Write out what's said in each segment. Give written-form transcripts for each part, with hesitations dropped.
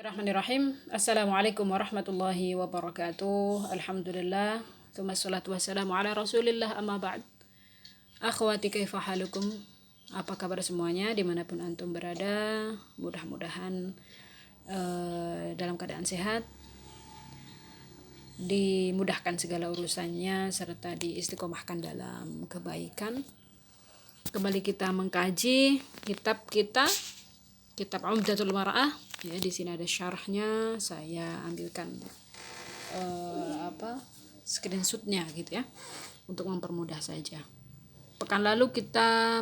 Bismillahirrahmanirrahim. Assalamualaikum warahmatullahi wabarakatuh. Alhamdulillah. Tsumma salatu wassalamu ala rasulillah amma ba'd. Akhwati kaifa halukum? Apa kabar semuanya dimanapun antum berada? Mudah-mudahan dalam keadaan sehat, dimudahkan segala urusannya, serta diistiqomahkan dalam kebaikan. Kembali kita mengkaji kitab Umdatul Mar'ah. Ya, di sini ada syarahnya, saya ambilkan screenshotnya gitu ya, untuk mempermudah saja. Pekan lalu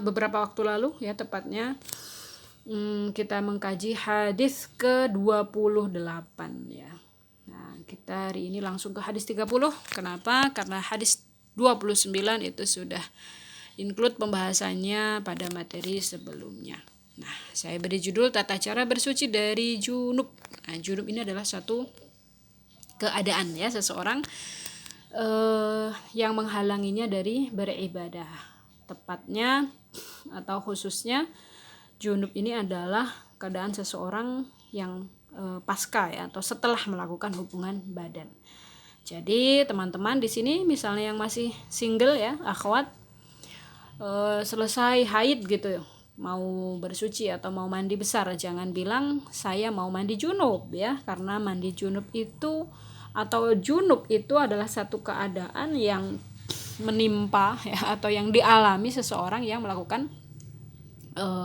beberapa waktu lalu ya tepatnya, kita mengkaji hadis ke-28 ya. Nah, kita hari ini langsung ke hadis 30. Kenapa? Karena hadis 29 itu sudah include pembahasannya pada materi sebelumnya. Nah, saya beri judul tata cara bersuci dari junub. Nah, junub ini adalah satu keadaan ya seseorang yang menghalanginya dari beribadah. Tepatnya atau khususnya junub ini adalah keadaan seseorang yang pasca ya atau setelah melakukan hubungan badan. Jadi teman-teman di sini misalnya yang masih single ya, akhwat, selesai haid gitu, mau bersuci atau mau mandi besar, jangan bilang saya mau mandi junub ya, karena mandi junub itu atau junub itu adalah satu keadaan yang menimpa ya, atau yang dialami seseorang yang melakukan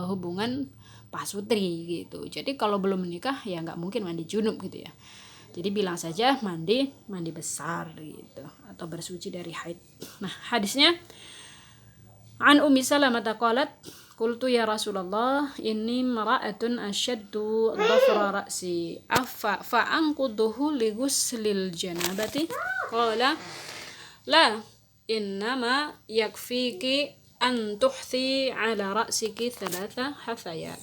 hubungan pasutri gitu. Jadi kalau belum menikah ya nggak mungkin mandi junub gitu ya. Jadi bilang saja mandi besar gitu, atau bersuci dari haid. Nah, hadisnya an Ummi Salamah qalat qultu ya Rasulullah inni mara'atun ashaddu dhafra ra'si afa fa'anquduhu li ghuslil janabati qala la innama yakfiki an tuhthi ala ra'siki thalatha hathayat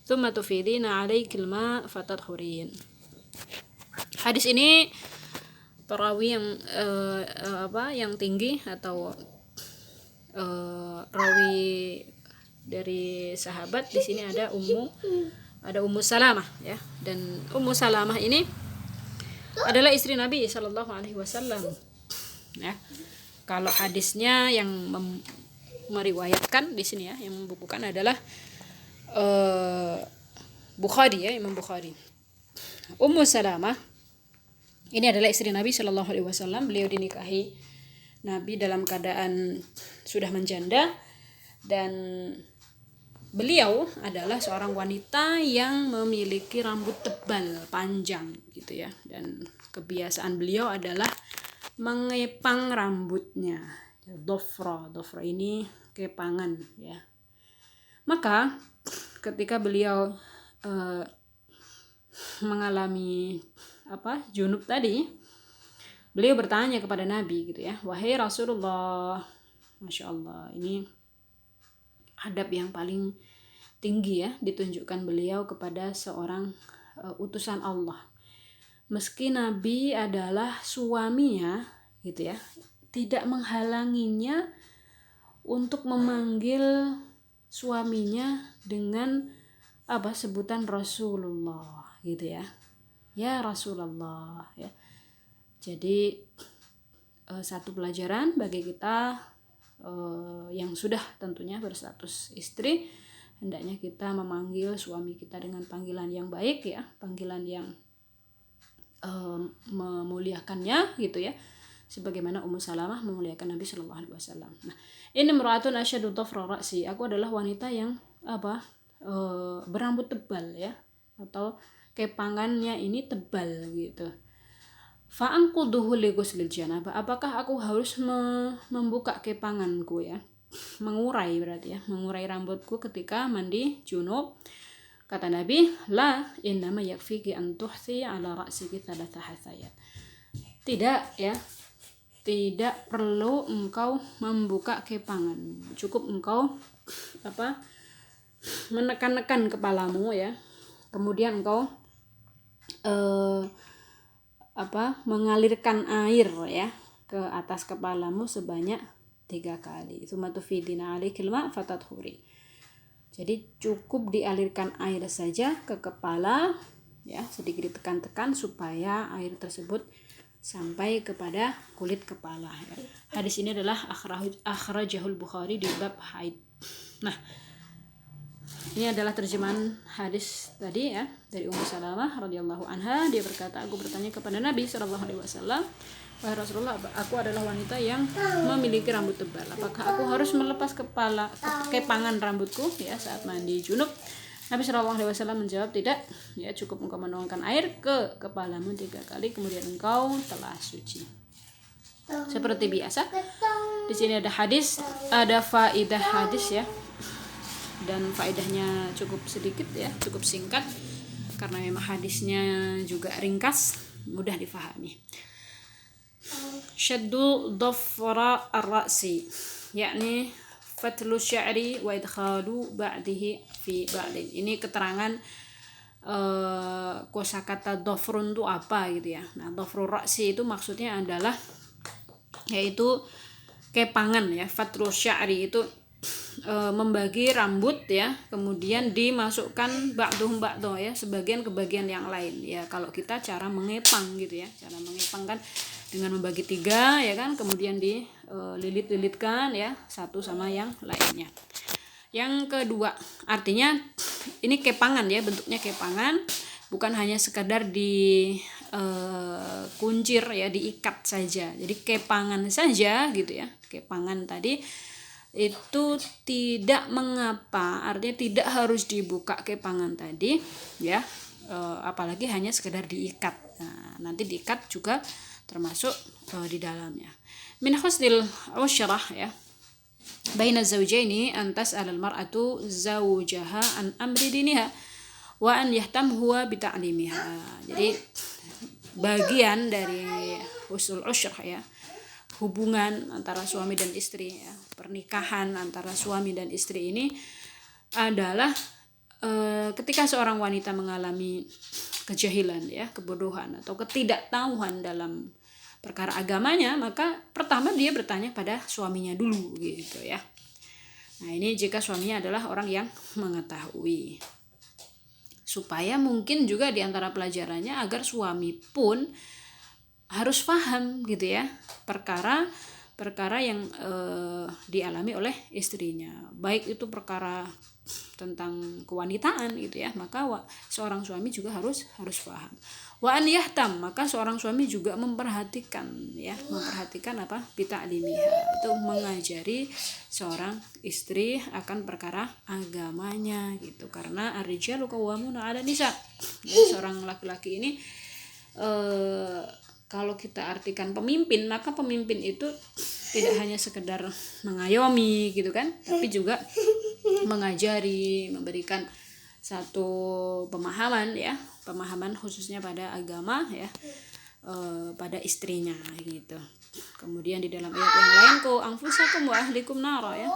thumma tufidina alaikil ma fatadhurin. Hadis ini perawi yang tinggi atau rawi dari sahabat di sini ada Ummu Salamah ya, dan Ummu Salamah ini adalah istri Nabi Shallallahu Alaihi Wasallam ya. Kalau hadisnya yang meriwayatkan di sini ya, yang membukukan adalah Bukhari ya, Imam Bukhari. Ummu Salamah ini adalah istri Nabi Shallallahu Alaihi Wasallam. Beliau dinikahi Nabi dalam keadaan sudah menjanda, dan beliau adalah seorang wanita yang memiliki rambut tebal panjang gitu ya, dan kebiasaan beliau adalah mengepang rambutnya. Dhofra ini kepangan ya. Maka ketika beliau mengalami junub tadi, beliau bertanya kepada Nabi gitu ya, wahai Rasulullah, Masya Allah, ini adab yang paling tinggi ya ditunjukkan beliau kepada seorang utusan Allah. Meski Nabi adalah suaminya gitu ya, tidak menghalanginya untuk memanggil suaminya dengan sebutan Rasulullah gitu ya. Ya Rasulullah ya. Jadi satu pelajaran bagi kita yang sudah tentunya berstatus istri, hendaknya kita memanggil suami kita dengan panggilan yang baik ya, panggilan yang memuliakannya gitu ya, sebagaimana Ummu Salamah memuliakan Nabi Shallallahu Alaihi Wasallam. Nah, ini imra'atun asyaddu dhafra ra'si, aku adalah wanita yang berambut tebal ya, atau kepangannya ini tebal gitu. Fa'anquduhu li ghuslil janabah, apakah aku harus membuka kepanganku ya, mengurai berarti ya, mengurai rambutku ketika mandi junub? Kata Nabi, la innama yakfiki an tuhthi ala ra'siki thalatha hathayat. Tidak ya, tidak perlu engkau membuka kepangan, cukup engkau menekan-nekan kepalamu ya, kemudian engkau mengalirkan air ya ke atas kepalamu sebanyak 3 kali. Tsumma tufidina alaikil ma fatadhurin. Jadi cukup dialirkan air saja ke kepala, ya, sedikit ditekan-tekan supaya air tersebut sampai kepada kulit kepala ya. Hadis ini adalah akhrajahul Bukhari di bab haid. Nah, ini adalah terjemahan hadis tadi ya dari Ummu Salamah radhiyallahu anha. Dia berkata, aku bertanya kepada Nabi sallallahu alaihi wasallam, wahai Rasulullah, aku adalah wanita yang memiliki rambut tebal. Apakah aku harus melepas kepangan rambutku ya saat mandi junub? Nabi Shallallahu Alaihi Wasallam menjawab, tidak, ya cukup engkau menuangkan air ke kepalamu 3 kali, kemudian engkau telah suci. Seperti biasa, di sini ada hadis, ada faidah hadis ya, dan faedahnya cukup sedikit ya, cukup singkat, karena memang hadisnya juga ringkas, mudah difahami. Syaddu dhafra ar-ra'si, yakni fatlu sya'ri wa idkhalu ba'dihi fi ba'din. Ini keterangan kosakata dhafrun itu apa gitu ya. Nah, dhafrul ra'si itu maksudnya adalah yaitu kepangan ya. Fatlu sya'ri itu membagi rambut ya, kemudian dimasukkan ba'duhum ba'do ya, sebagian ke bagian yang lain ya. Kalau kita cara mengepang gitu ya, cara mengepang kan dengan membagi 3 ya kan, kemudian dililit-lilitkan ya satu sama yang lainnya. Yang kedua, artinya ini kepangan ya, bentuknya kepangan, bukan hanya sekadar di kuncir ya, diikat saja. Jadi kepangan saja gitu ya. Kepangan tadi itu tidak mengapa, artinya tidak harus dibuka kepangan tadi ya, apalagi hanya sekedar diikat. Nah, nanti diikat juga termasuk di dalamnya. Min husnil usyrah ya baina zawjaini an tas'al al-mar'atu zawjaha an amri diniha wa an yahtam huwa bi ta'limiha. Jadi bagian dari husnul usyrah ya, hubungan antara suami dan istri ya, pernikahan antara suami dan istri ini adalah ketika seorang wanita mengalami kejahilan ya, kebodohan atau ketidaktahuan dalam perkara agamanya, maka pertama dia bertanya pada suaminya dulu gitu ya. Nah, ini jika suaminya adalah orang yang mengetahui, supaya mungkin juga di antara pelajarannya agar suami pun harus paham gitu ya perkara yang dialami oleh istrinya, baik itu perkara tentang kewanitaan gitu ya, maka seorang suami juga harus paham. Wa an yahtam, maka seorang suami juga memperhatikan apa, bita'limiha, itu mengajari seorang istri akan perkara agamanya gitu, karena ar-rijalu qawwamuna 'ala nisa. Seorang laki-laki ini kalau kita artikan pemimpin, maka pemimpin itu tidak hanya sekedar mengayomi gitu kan, tapi juga mengajari, memberikan satu pemahaman khususnya pada agama ya, pada istrinya gitu. Kemudian di dalam ayat yang lain, ku anfusakum wa ahlikum nara ya,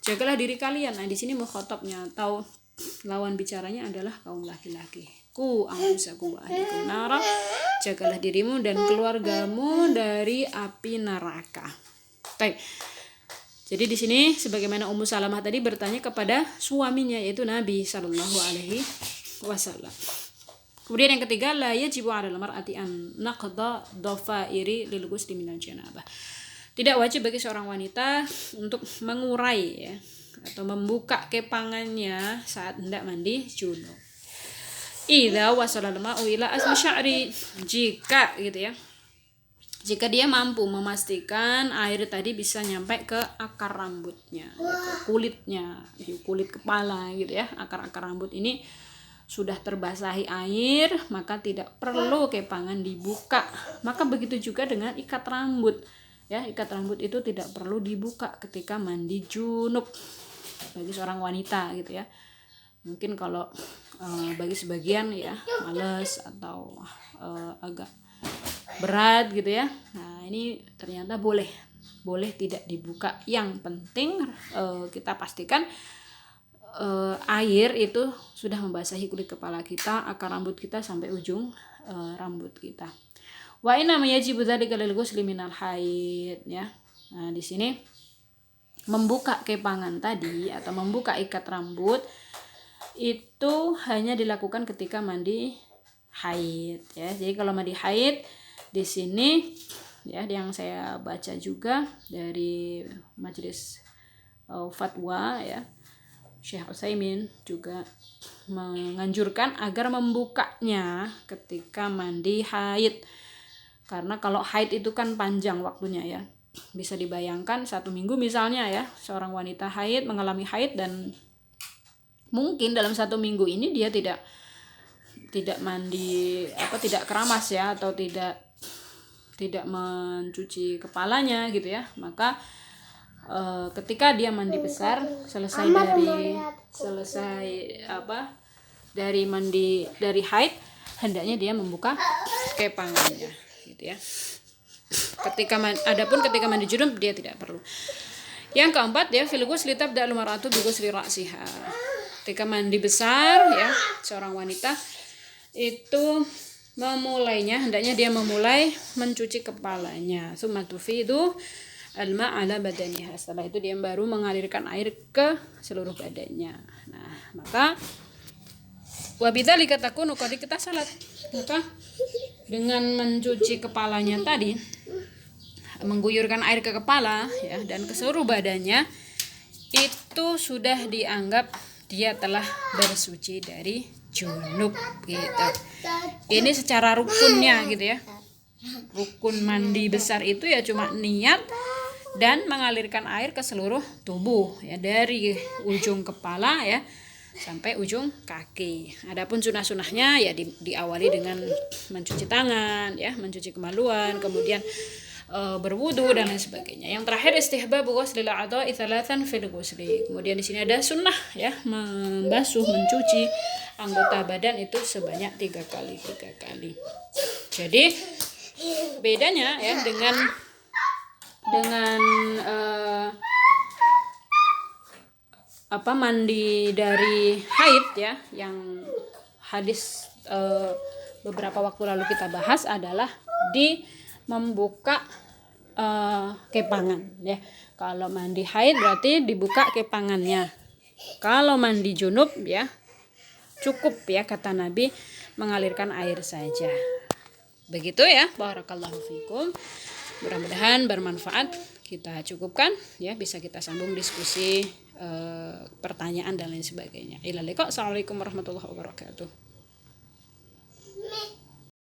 jagalah diri kalian. Nah, di sini mukhatabnya atau lawan bicaranya adalah kaum laki-laki. Ku anfusakum wa ahlikum nara, jagalah dirimu dan keluargamu dari api neraka. Baik. Jadi di sini sebagaimana Ummu Salamah tadi bertanya kepada suaminya yaitu Nabi Shallallahu Alaihi Wasallam. Kemudian yang ketiga, la yajibu 'alal mar'ati an naqda dhafairi lil ghusli minal janabah. Tidak wajib bagi seorang wanita untuk mengurai ya atau membuka kepangannya saat hendak mandi junub. Idza wasala al-ma'u ila asli sya'ri, jika dia mampu memastikan air tadi bisa nyampe ke akar rambutnya, ya, ke kulitnya, kulit kepala gitu ya. Akar-akar rambut ini sudah terbasahi air, maka tidak perlu kepangan dibuka. Maka begitu juga dengan ikat rambut. Ya, ikat rambut itu tidak perlu dibuka ketika mandi junub bagi seorang wanita gitu ya. Mungkin kalau bagi sebagian ya males atau agak berat gitu ya. Nah, ini ternyata boleh tidak dibuka. Yang penting kita pastikan air itu sudah membasahi kulit kepala kita, akar rambut kita sampai ujung rambut kita. Wa inna yajibu dzalika lil ghusli minal haid ya. Nah, di sini membuka kepangan tadi atau membuka ikat rambut itu hanya dilakukan ketika mandi haid ya. Jadi kalau mandi haid di sini ya, yang saya baca juga dari majelis fatwa ya, Syekh Utsaimin juga menganjurkan agar membukanya ketika mandi haid. Karena kalau haid itu kan panjang waktunya ya. Bisa dibayangkan 1 minggu misalnya ya, seorang wanita haid mengalami haid, dan mungkin dalam 1 minggu ini dia tidak mandi tidak keramas ya, atau tidak mencuci kepalanya gitu ya. Maka ketika dia mandi besar selesai dari haid, hendaknya dia membuka kepangannya gitu ya. Ketika mandi junub dia tidak perlu. Yang keempat ya, fil ghusli tabda'ul mar'atu bi ghusli ra'siha. Ketika mandi besar ya, seorang wanita itu hendaknya dia memulai mencuci kepalanya. Tsumma tufidu al-ma' 'ala badaniha. Setelah itu dia baru mengalirkan air ke seluruh badannya. Nah, maka wa bidzalika takunu qad salat. Maka dengan mencuci kepalanya tadi, mengguyurkan air ke kepala ya dan ke seluruh badannya, itu sudah dianggap dia telah bersuci dari junub gitu. Ini secara rukunnya gitu ya. Rukun mandi besar itu ya cuma niat dan mengalirkan air ke seluruh tubuh ya, dari ujung kepala ya sampai ujung kaki. Adapun sunah-sunahnya ya diawali dengan mencuci tangan ya, mencuci kemaluan, kemudian berwudu dan lain sebagainya. Yang terakhir istihbabu ghuslil a'dha'i thalathan fil ghusli. Kemudian di sini ada sunnah ya, mencuci anggota badan itu sebanyak 3 kali. Jadi bedanya ya dengan mandi dari haid ya, yang hadis beberapa waktu lalu kita bahas adalah di membuka kepangan ya. Kalau mandi haid berarti dibuka kepangannya. Kalau mandi junub ya cukup ya, kata Nabi, mengalirkan air saja. Begitu ya. Barakallahu fikum. Mudah-mudahan bermanfaat. Kita cukupkan ya, bisa kita sambung diskusi pertanyaan dan lain sebagainya. Ila liqa. Assalamualaikum warahmatullahi wabarakatuh.